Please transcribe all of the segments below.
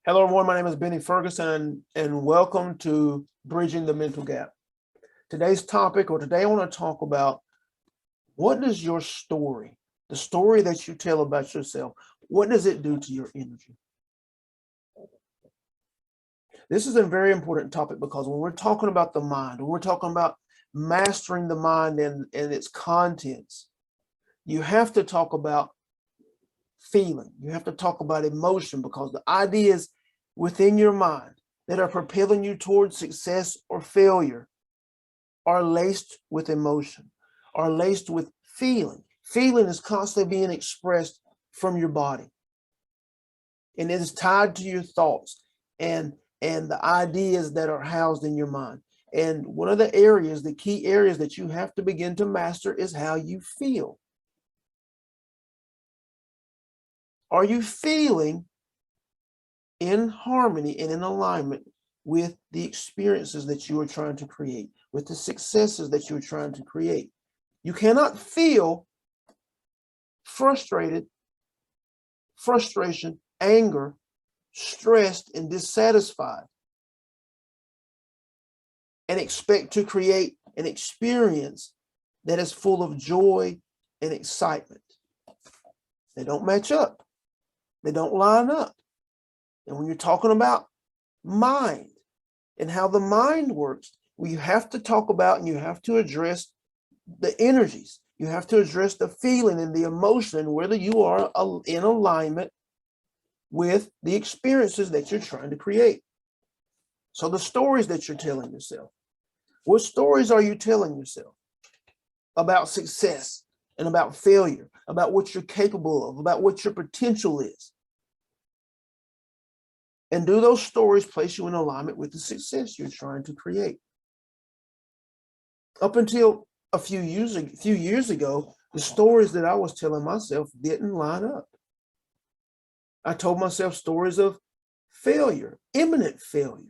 Hello, everyone. My name is Benny Ferguson, and welcome to Bridging the Mental Gap. Today's topic, or today I want to talk about, what does your story, the story that you tell about yourself, what does it do to your energy? This is a very important topic because when we're talking about the mind, when we're talking about mastering the mind and its contents, you have to talk about feeling. You have to talk about emotion, because the ideas within your mind that are propelling you towards success or failure are laced with emotion, are laced with feeling. Feeling is constantly being expressed from your body, and it is tied to your thoughts and the ideas that are housed in your mind. And one of the areas, the key areas that you have to begin to master is how you feel. Are you feeling in harmony and in alignment with the experiences that you are trying to create, with the successes that you're trying to create? You cannot feel frustration, anger, stressed, and dissatisfied and expect to create an experience that is full of joy and excitement. They don't match up. They don't line up. And when you're talking about mind and how the mind works, well, you have to talk about and you have to address the energies. You have to address the feeling and the emotion, and whether you are in alignment with the experiences that you're trying to create. So the stories that you're telling yourself, what stories are you telling yourself about success and about failure, about what you're capable of, about what your potential is? And do those stories place you in alignment with the success you're trying to create? Up until a few years ago, the stories that I was telling myself didn't line up. I told myself stories of failure, imminent failure,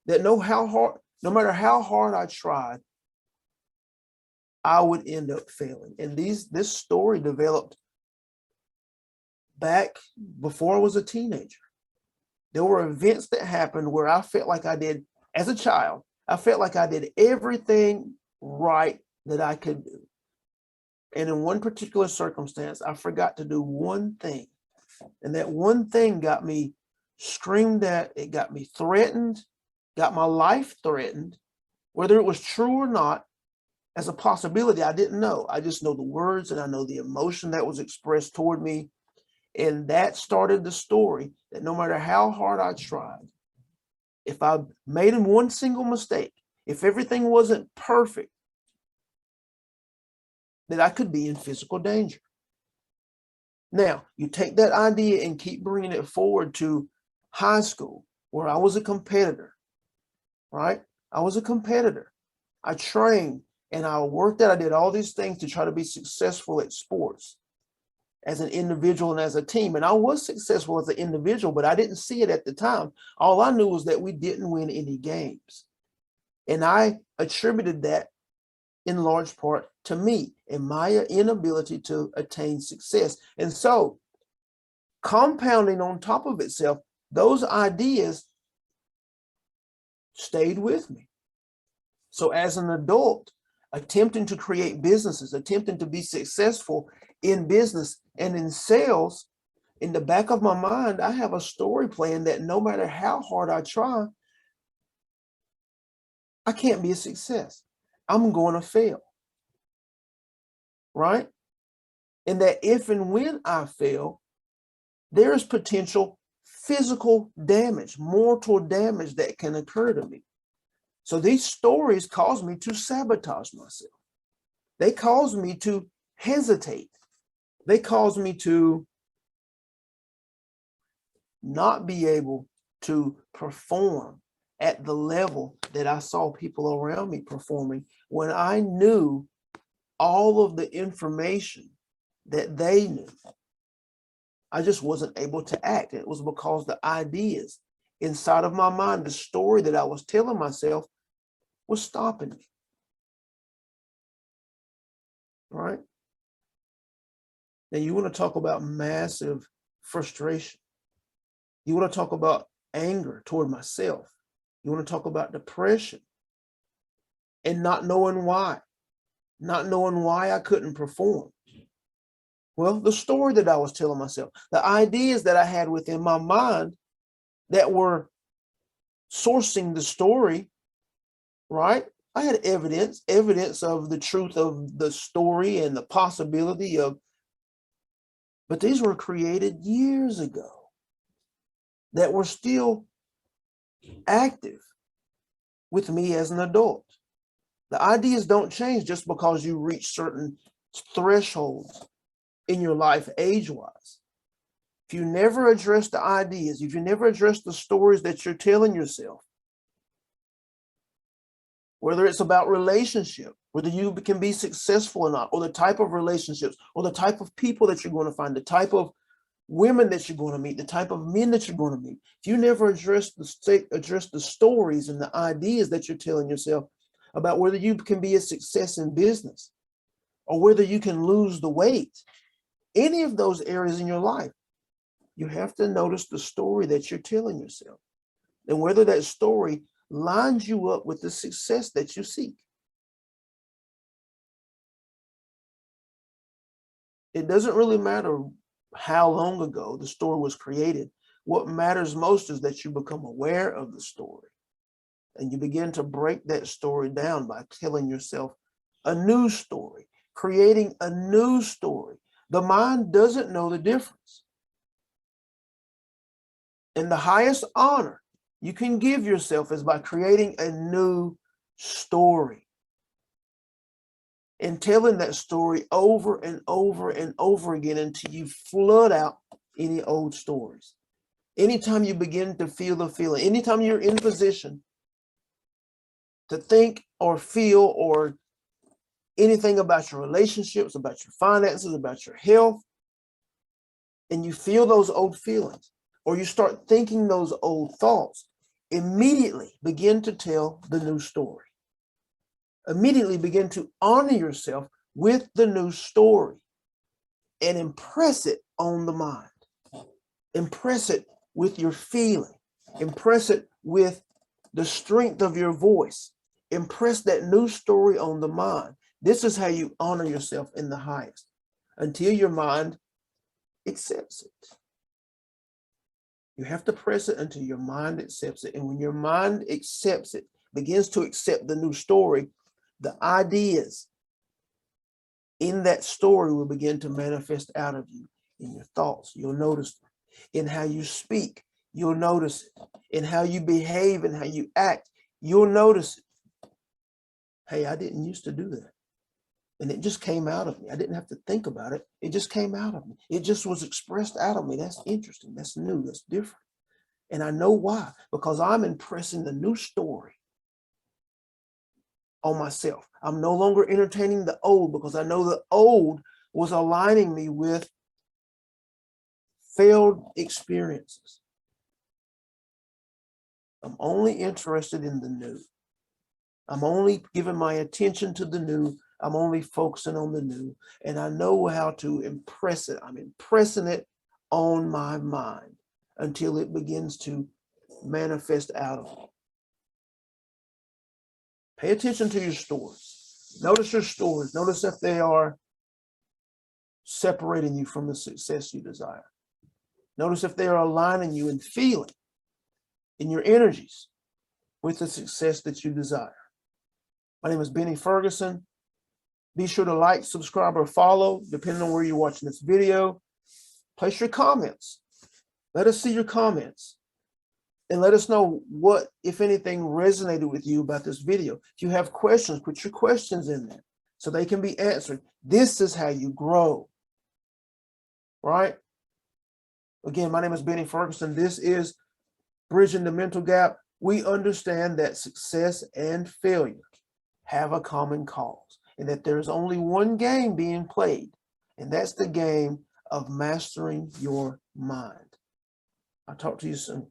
that no matter how hard I tried, I would end up failing. And this story developed back before I was a teenager. There were events that happened where I felt like I did, as a child, I felt like I did everything right that I could do. And in one particular circumstance, I forgot to do one thing. And that one thing got me screamed at, it got me threatened, got my life threatened. Whether it was true or not, as a possibility, I didn't know. I just know the words and I know the emotion that was expressed toward me. And that started the story that no matter how hard I tried, if I made one single mistake, if everything wasn't perfect, that I could be in physical danger. Now, you take that idea and keep bringing it forward to high school, where I was a competitor, right? I was a competitor. I trained and I worked out. I did all these things to try to be successful at sports as an individual and as a team. And I was successful as an individual, but I didn't see it at the time. All I knew was that we didn't win any games. And I attributed that in large part to me and my inability to attain success. And so, compounding on top of itself, those ideas stayed with me. So as an adult, attempting to create businesses, attempting to be successful in business and in sales, in the back of my mind, I have a story plan that no matter how hard I try, I can't be a success. I'm going to fail, right? And that if and when I fail, there is potential physical damage, mortal damage that can occur to me. So these stories cause me to sabotage myself. They cause me to hesitate. They cause me to not be able to perform at the level that I saw people around me performing when I knew all of the information that they knew. I just wasn't able to act. It was because the ideas inside of my mind, the story that I was telling myself, was stopping me. Right? Now you want to talk about massive frustration. You want to talk about anger toward myself. You want to talk about depression and not knowing why I couldn't perform. Well, the story that I was telling myself, the ideas that I had within my mind that were sourcing the story, right? I had evidence of the truth of the story and the possibility of, but these were created years ago that were still active with me as an adult. The ideas don't change just because you reach certain thresholds in your life age-wise. If you never address the ideas, if you never address the stories that you're telling yourself, whether it's about relationship, whether you can be successful or not, or the type of relationships, or the type of people that you're going to find, the type of women that you're going to meet, the type of men that you're going to meet, if you never address the stories and the ideas that you're telling yourself about whether you can be a success in business or whether you can lose the weight, any of those areas in your life, you have to notice the story that you're telling yourself and whether that story lines you up with the success that you seek. It doesn't really matter how long ago the story was created. What matters most is that you become aware of the story and you begin to break that story down by telling yourself a new story, creating a new story. The mind doesn't know the difference. And the highest honor you can give yourself is by creating a new story and telling that story over and over and over again until you flood out any old stories. Anytime you begin to feel the feeling, anytime you're in position to think or feel or anything about your relationships, about your finances, about your health, and you feel those old feelings, or you start thinking those old thoughts, immediately begin to tell the new story. Immediately begin to honor yourself with the new story and impress it on the mind. Impress it with your feeling. Impress it with the strength of your voice. Impress that new story on the mind. This is how you honor yourself in the highest until your mind accepts it. You have to press it until your mind accepts it. And when your mind accepts it, begins to accept the new story, the ideas in that story will begin to manifest out of you in your thoughts. You'll notice them. In how you speak, you'll notice it. In how you behave and how you act, you'll notice it. Hey, I didn't used to do that. And it just came out of me. I didn't have to think about it. It just came out of me. It just was expressed out of me. That's interesting. That's new. That's different. And I know why. Because I'm impressing the new story on myself. I'm no longer entertaining the old because I know the old was aligning me with failed experiences. I'm only interested in the new. I'm only giving my attention to the new. I'm only focusing on the new, and I know how to impress it. I'm impressing it on my mind until it begins to manifest out of me. Pay attention to your stories. Notice your stories. Notice if they are separating you from the success you desire. Notice if they are aligning you in feeling, in your energies, with the success that you desire. My name is Benny Ferguson. Be sure to like, subscribe, or follow, depending on where you're watching this video. Place your comments. Let us see your comments. And let us know what, if anything, resonated with you about this video. If you have questions, put your questions in there so they can be answered. This is how you grow, right? Again, my name is Benny Ferguson. This is Bridging the Mental Gap. We understand that success and failure have a common cause, and that there's only one game being played, and that's the game of mastering your mind. I'll talk to you soon.